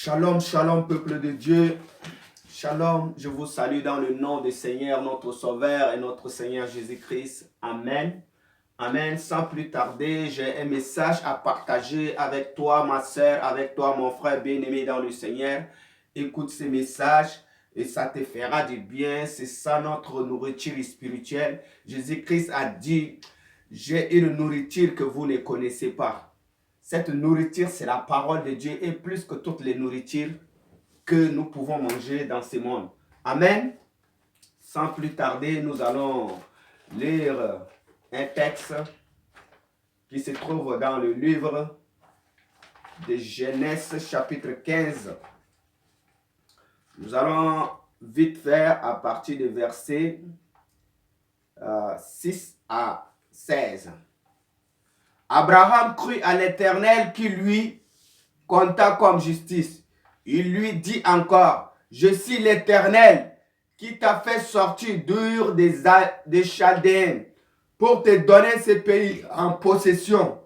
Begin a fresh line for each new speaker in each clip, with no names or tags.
Shalom, shalom, peuple de Dieu. Shalom, je vous salue dans le nom du Seigneur, notre Sauveur et notre Seigneur Jésus-Christ. Amen. Amen. Sans plus tarder, j'ai un message à partager avec toi, ma soeur, avec toi, mon frère bien-aimé dans le Seigneur. Écoute ce message et ça te fera du bien. C'est ça notre nourriture spirituelle. Jésus-Christ a dit, j'ai une nourriture que vous ne connaissez pas. Cette nourriture, c'est la parole de Dieu et plus que toutes les nourritures que nous pouvons manger dans ce monde. Amen. Sans plus tarder, nous allons lire un texte qui se trouve dans le livre de Genèse chapitre 15. Nous allons vite faire à partir du verset 6 à 16. Abraham crut à l'Éternel qui lui compta comme justice. Il lui dit encore, je suis l'Éternel qui t'a fait sortir d'Ur des Chaldéens pour te donner ce pays en possession.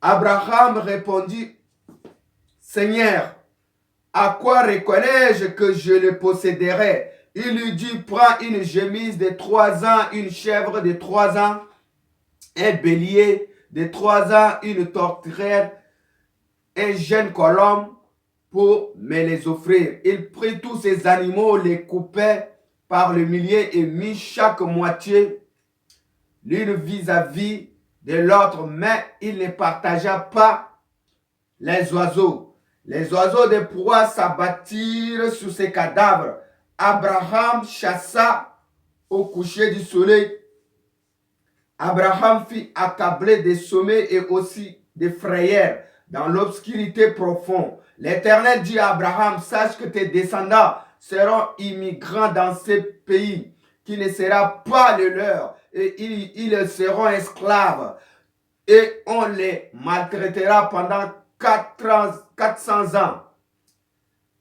Abraham répondit, Seigneur, à quoi reconnais-je que je le posséderai? Il lui dit, prends une chemise de 3 ans, une chèvre de 3 ans, un bélier de 3 ans, une tourterelle, un jeune colombe pour me les offrir. Il prit tous ces animaux, les coupait par le millier et mit chaque moitié l'une vis-à-vis de l'autre, mais il ne partagea pas les oiseaux. Les oiseaux de proie s'abattirent sur ces cadavres. Abraham chassa au coucher du soleil. Abraham fut accablé de sommeil et aussi de frayeur dans l'obscurité profonde. L'Éternel dit à Abraham, sache que tes descendants seront immigrants dans ce pays qui ne sera pas le leur et ils seront esclaves et on les maltraitera pendant 400 ans.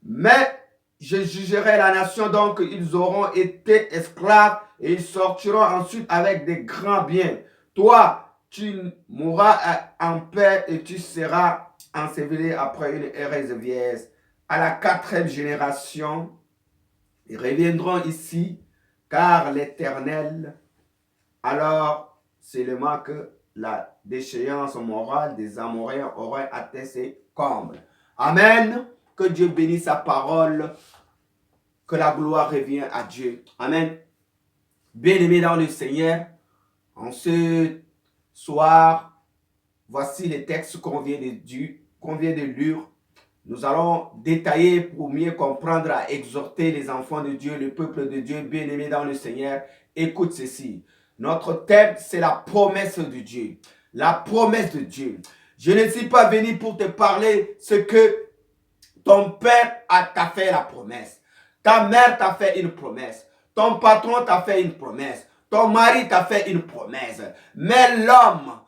Mais je jugerai la nation, donc ils auront été esclaves et ils sortiront ensuite avec des grands biens. Toi, tu mourras en paix et tu seras enseveli après une heureuse vieillesse. À la 4e génération, ils reviendront ici, car l'Éternel, alors seulement que la déchéance morale des Amoréens aurait atteint ses combles. Amen. Que Dieu bénisse sa parole. Que la gloire revienne à Dieu. Amen. Bien-aimés dans le Seigneur, en ce soir, voici les textes qu'on vient de lire. Nous allons détailler pour mieux comprendre, à exhorter les enfants de Dieu, le peuple de Dieu, bien-aimés dans le Seigneur. Écoute ceci. Notre thème, c'est la promesse de Dieu. La promesse de Dieu. Je ne suis pas venu pour te parler ce que ton père t'a fait la promesse. Ta mère t'a fait une promesse. Ton patron t'a fait une promesse. Ton mari t'a fait une promesse. Mais l'homme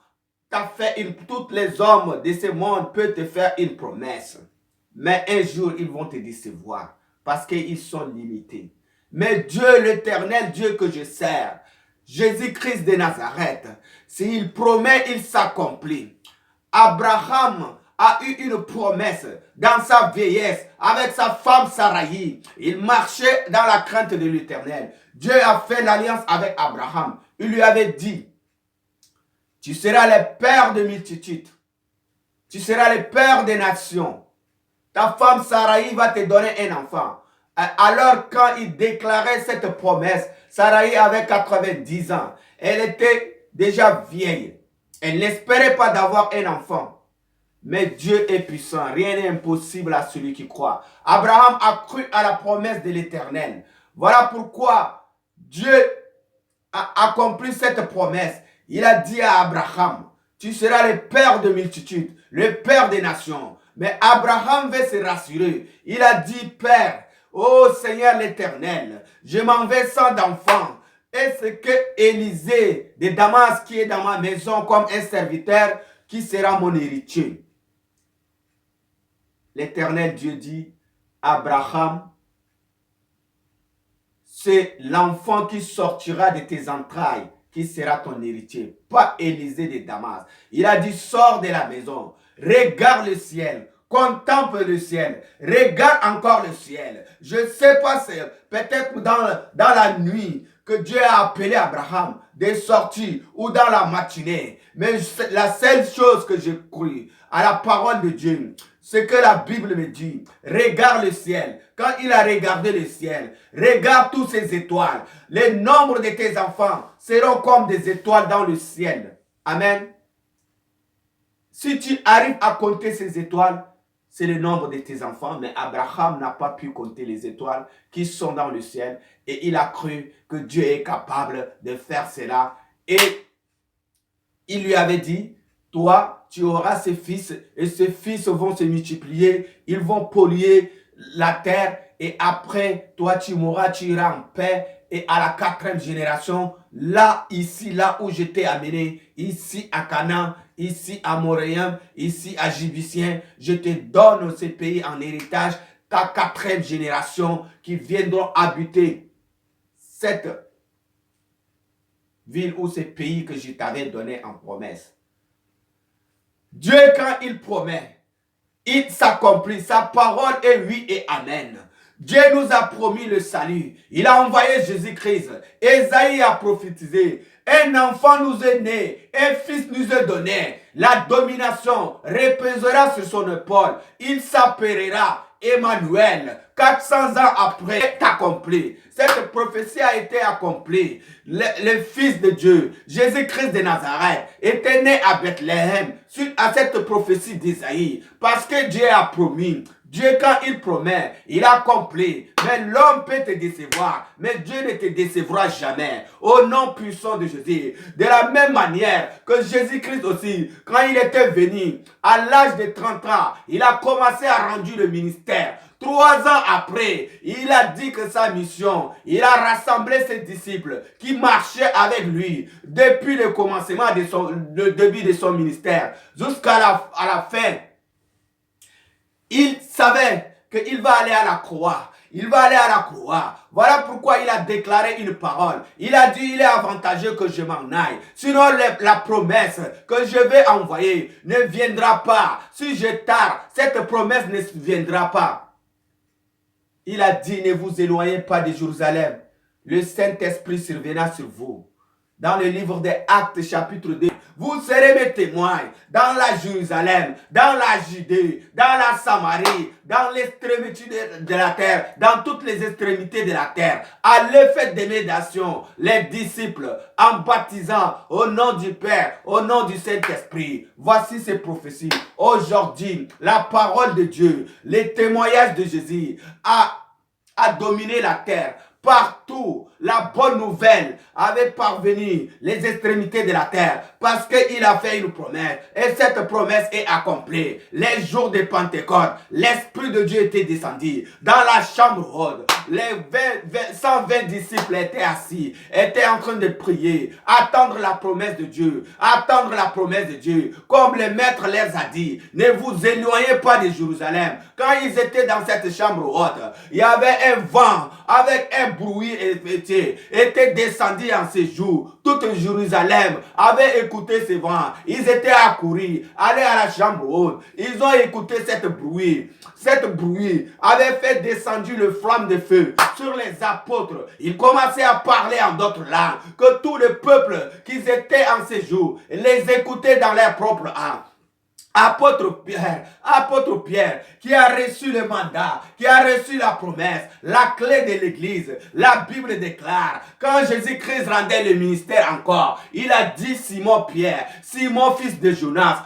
t'a fait tous les hommes de ce monde peuvent te faire une promesse. Mais un jour, ils vont te décevoir parce qu'ils sont limités. Mais Dieu, l'Éternel, Dieu que je sers, Jésus-Christ de Nazareth, s'il promet, il s'accomplit. Abraham a eu une promesse dans sa vieillesse avec sa femme Saraï. Il marchait dans la crainte de l'Éternel. Dieu a fait l'alliance avec Abraham. Il lui avait dit, tu seras le père de multitudes. Tu seras le père des nations. Ta femme Saraï va te donner un enfant. Alors quand il déclarait cette promesse, Saraï avait 90 ans. Elle était déjà vieille. Elle n'espérait pas d'avoir un enfant. Mais Dieu est puissant. Rien n'est impossible à celui qui croit. Abraham a cru à la promesse de l'Éternel. Voilà pourquoi Dieu a accompli cette promesse. Il a dit à Abraham, tu seras le père de multitudes, le père des nations. Mais Abraham veut se rassurer. Il a dit, Père, ô Seigneur l'Éternel, je m'en vais sans d'enfant. Est-ce que Élisée de Damas qui est dans ma maison comme un serviteur qui sera mon héritier? L'Éternel Dieu dit, Abraham, c'est l'enfant qui sortira de tes entrailles qui sera ton héritier, pas Élisée de Damas. Il a dit, sors de la maison, regarde le ciel, contemple le ciel, regarde encore le ciel. Je ne sais pas, c'est peut-être dans la nuit que Dieu a appelé Abraham des sorties ou dans la matinée. Mais la seule chose que j'ai cru à la parole de Dieu, c'est que la Bible me dit, regarde le ciel. Quand il a regardé le ciel, regarde tous ces étoiles. Les nombres de tes enfants seront comme des étoiles dans le ciel. Amen. Si tu arrives à compter ces étoiles, c'est le nombre de tes enfants. Mais Abraham n'a pas pu compter les étoiles qui sont dans le ciel. Et il a cru que Dieu est capable de faire cela. Et il lui avait dit, toi, tu auras ces fils. Et ces fils vont se multiplier. Ils vont polluer la terre. Et après, toi, tu mourras, tu iras en paix. Et à la 4e génération, là, ici, là où je t'ai amené, ici à Canaan, ici à Moréen, ici à Jébusien, je te donne ces pays en héritage, ta 4e génération qui viendront habiter cette ville ou ces pays que je t'avais donné en promesse. Dieu, quand il promet, il s'accomplit. Sa parole est oui et amen. Dieu nous a promis le salut. Il a envoyé Jésus-Christ. Ésaïe a prophétisé. Un enfant nous est né. Un fils nous est donné. La domination reposera sur son épaule. Il s'appellera Emmanuel. 400 ans après, est accompli. Cette prophétie a été accomplie. Le Fils de Dieu, Jésus-Christ de Nazareth, était né à Bethléem suite à cette prophétie d'Isaïe. Parce que Dieu a promis. Dieu, quand il promet, il accomplit. Mais l'homme peut te décevoir. Mais Dieu ne te décevra jamais. Au nom puissant de Jésus. De la même manière que Jésus-Christ aussi, quand il était venu, à l'âge de 30 ans, il a commencé à rendre le ministère. 3 ans après, il a dit que sa mission, il a rassemblé ses disciples qui marchaient avec lui depuis le commencement de début de son ministère jusqu'à la fin. Il savait qu'il va aller à la croix. Il va aller à la croix. Voilà pourquoi il a déclaré une parole. Il a dit, il est avantageux que je m'en aille. Sinon, la promesse que je vais envoyer ne viendra pas. Si je tarde, cette promesse ne viendra pas. Il a dit, ne vous éloignez pas de Jérusalem. Le Saint-Esprit surviendra sur vous. Dans le livre des Actes chapitre 2, vous serez mes témoins dans la Jérusalem, dans la Judée, dans la Samarie, dans l'extrémité de la terre, dans toutes les extrémités de la terre. Allez faire des médiations, les disciples, en baptisant au nom du Père, au nom du Saint-Esprit. Voici ces prophéties. Aujourd'hui, la parole de Dieu, les témoignages de Jésus a dominé la terre. Partout, la bonne nouvelle avait parvenu les extrémités de la terre parce qu'il a fait une promesse et cette promesse est accomplie. Les jours de Pentecôte, l'Esprit de Dieu était descendu dans la chambre haute. Les 120 disciples étaient assis, étaient en train de prier, attendre la promesse de Dieu, attendre la promesse de Dieu. Comme le Maître leur a dit, ne vous éloignez pas de Jérusalem. Quand ils étaient dans cette chambre haute, il y avait un vent avec un bruit était descendu en ces jours. Toute Jérusalem avait écouté ce vent. Ils étaient accourus, allés à la chambre haute. Ils ont écouté cette bruit. Cette bruit avait fait descendre le flamme de feu sur les apôtres. Ils commençaient à parler en d'autres langues. Que tout le peuple qui était en ces jours les écoutait dans leur propre âme. Apôtre Pierre, qui a reçu le mandat, qui a reçu la promesse, la clé de l'église. La Bible déclare, quand Jésus-Christ rendait le ministère encore, il a dit Simon Pierre, Simon fils de Jonas,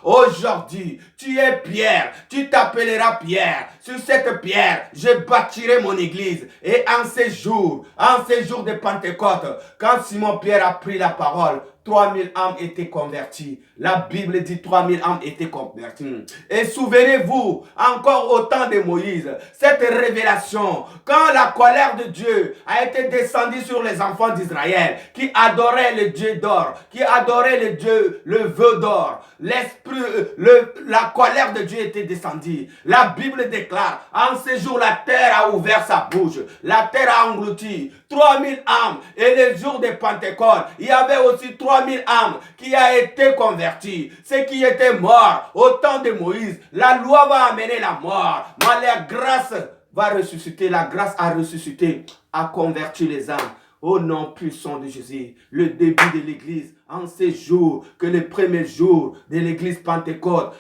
aujourd'hui, tu es Pierre, tu t'appelleras Pierre. Sur cette pierre, je bâtirai mon église. Et en ces jours de Pentecôte, quand Simon Pierre a pris la parole, 3000 âmes étaient converties. La Bible dit 3000 âmes étaient converties. Et souvenez-vous, encore au temps de Moïse, cette révélation, quand la colère de Dieu a été descendue sur les enfants d'Israël, qui adoraient le Dieu d'or, qui adoraient le Dieu, le vœu d'or, la colère de Dieu était descendue. La Bible déclare, en ce jour, la terre a ouvert sa bouche, la terre a englouti 3000 âmes. Et les jours de Pentecôte, il y avait aussi 3000 3000 âmes qui a été converti. Ceux qui étaient morts au temps de Moïse, la loi va amener la mort. Mais la grâce va ressusciter, la grâce a ressuscité, a converti les âmes. Au nom puissant de Jésus, le début de l'église, en ces jours, que les premiers jours de l'église Pentecôte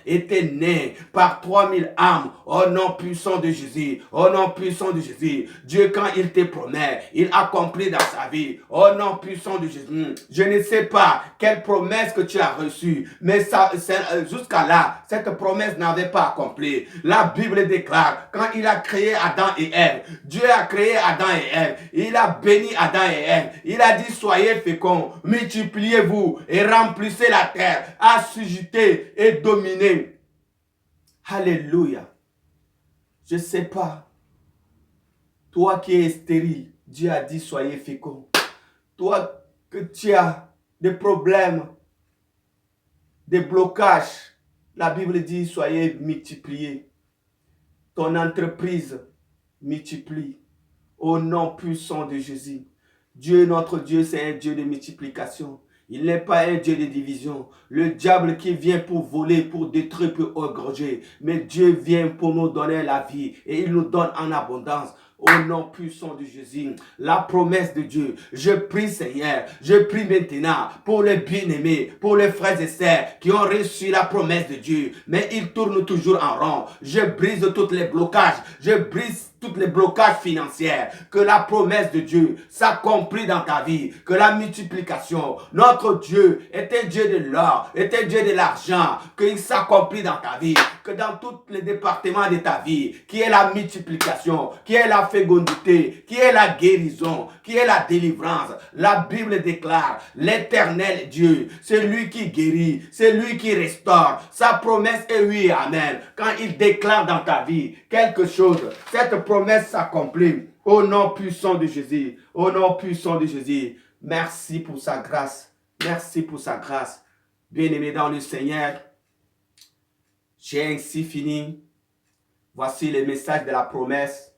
était née par 3000 âmes, au nom puissant de Jésus, au nom puissant de Jésus. Dieu, quand il te promet, il accomplit dans sa vie, au nom puissant de Jésus. Je ne sais pas quelle promesse que tu as reçue, mais jusqu'à là, cette promesse n'avait pas accompli. La Bible déclare, quand il a créé Adam et Ève, Dieu a créé Adam et Ève, il a béni Adam et Ève, il a dit soyez féconds, multipliez-vous et remplissez la terre, assujettez et dominez. Alléluia. Je ne sais pas, toi qui es stérile, Dieu a dit soyez féconds. Toi que tu as des problèmes, des blocages, la Bible dit soyez multipliés. Ton entreprise multiplie au nom puissant de Jésus. Dieu, notre Dieu, c'est un Dieu de multiplication. Il n'est pas un Dieu de division. Le diable qui vient pour voler, pour détruire, pour égorger. Mais Dieu vient pour nous donner la vie et il nous donne en abondance. Au nom puissant de Jésus, la promesse de Dieu. Je prie Seigneur, je prie maintenant pour les bien-aimés, pour les frères et sœurs qui ont reçu la promesse de Dieu. Mais ils tournent toujours en rond. Je brise tous les blocages, je brise tous les blocages financiers, que la promesse de Dieu s'accomplit dans ta vie, que la multiplication, notre Dieu est un Dieu de l'or, est un Dieu de l'argent, qu'il s'accomplit dans ta vie, que dans tous les départements de ta vie, qui est la multiplication, qui est la fécondité, qui est la guérison, qui est la délivrance. La Bible déclare, l'Éternel Dieu, c'est lui qui guérit, c'est lui qui restaure. Sa promesse est oui et amen. Quand il déclare dans ta vie quelque chose, cette promesse s'accomplit au nom puissant de Jésus. Au nom puissant de Jésus. Merci pour sa grâce. Merci pour sa grâce. Bien-aimé dans le Seigneur, j'ai ainsi fini. Voici le message de la promesse.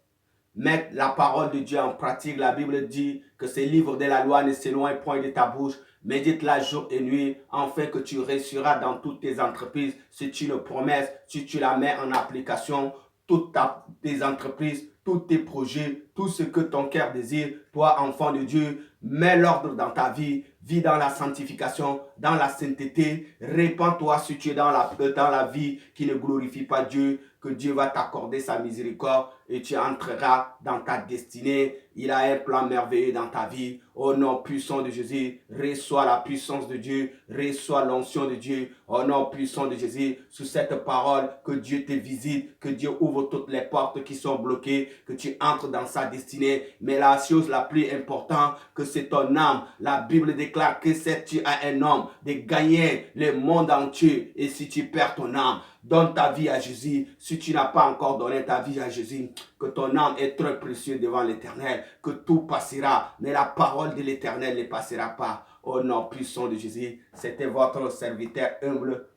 Mettre la parole de Dieu en pratique. La Bible dit que ce livre de la loi ne s'éloigne point de ta bouche. Médite-la jour et nuit, afin que tu réussiras dans toutes tes entreprises. C'est une promesse, si tu la mets en application, toutes tes entreprises, tous tes projets, tout ce que ton cœur désire, toi, enfant de Dieu, mets l'ordre dans ta vie, vis dans la sanctification, dans la sainteté, répands-toi si tu es dans la vie qui ne glorifie pas Dieu, que Dieu va t'accorder sa miséricorde et tu entreras dans ta destinée. Il a un plan merveilleux dans ta vie. Au nom puissant de Jésus, reçois la puissance de Dieu, reçois l'onction de Dieu. Au nom puissant de Jésus, sous cette parole, que Dieu te visite, que Dieu ouvre toutes les portes qui sont bloquées, que tu entres dans sa destinée. Mais la chose la plus importante, que c'est ton âme. La Bible déclare que si tu as un homme de gagner le monde entier et si tu perds ton âme, donne ta vie à Jésus. Si tu n'as pas encore donné ta vie à Jésus, que ton âme est très précieuse devant l'Éternel, que tout passera, mais la parole de l'Éternel ne passera pas. Au nom puissant de Jésus, c'était votre serviteur humble,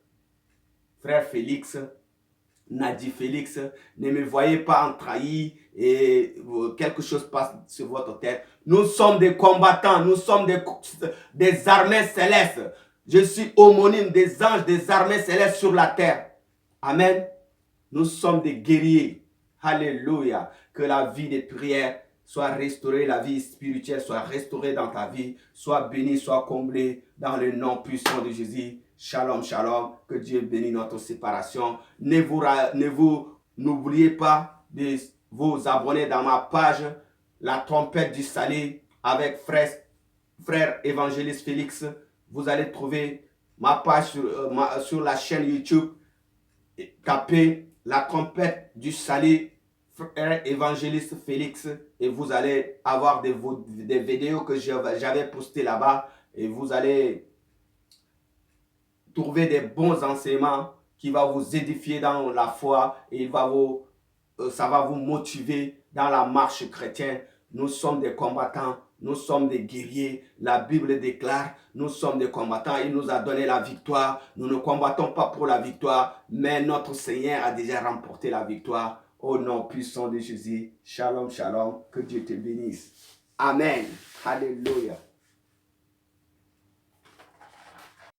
frère Félix, Nadi Félix. Ne me voyez pas en trahi et quelque chose passe sur votre tête. Nous sommes des combattants, nous sommes des armées célestes. Je suis homonyme des anges des armées célestes sur la terre. Amen. Nous sommes des guerriers. Alléluia. Que la vie de prière soit restaurée, la vie spirituelle soit restaurée dans ta vie, soit bénie, soit comblée dans le nom puissant de Jésus. Shalom, shalom. Que Dieu bénisse notre séparation. N'oubliez pas de vous abonner dans ma page La Trompette du Salut avec frère évangéliste Félix. Vous allez trouver ma page sur la chaîne YouTube. Tapez La Trompette du Salut, frère évangéliste Félix, et vous allez avoir des vidéos que j'avais postées là-bas, et vous allez trouver des bons enseignements qui vont vous édifier dans la foi, et ça va vous motiver dans la marche chrétienne. Nous sommes des combattants, nous sommes des guerriers. La Bible déclare, nous sommes des combattants. Il nous a donné la victoire. Nous ne combattons pas pour la victoire, mais notre Seigneur a déjà remporté la victoire. Au nom puissant de Jésus. Shalom, shalom. Que Dieu te bénisse. Amen. Alléluia.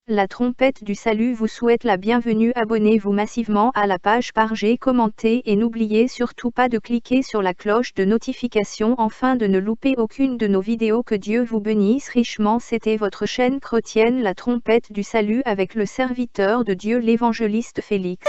La trompette du salut vous souhaite la bienvenue. Abonnez-vous massivement à la page, partagez, commentez et n'oubliez surtout pas de cliquer sur la cloche de notification afin de ne louper aucune de nos vidéos. Que Dieu vous bénisse richement. C'était votre chaîne chrétienne La Trompette du Salut avec le serviteur de Dieu l'évangéliste Félix.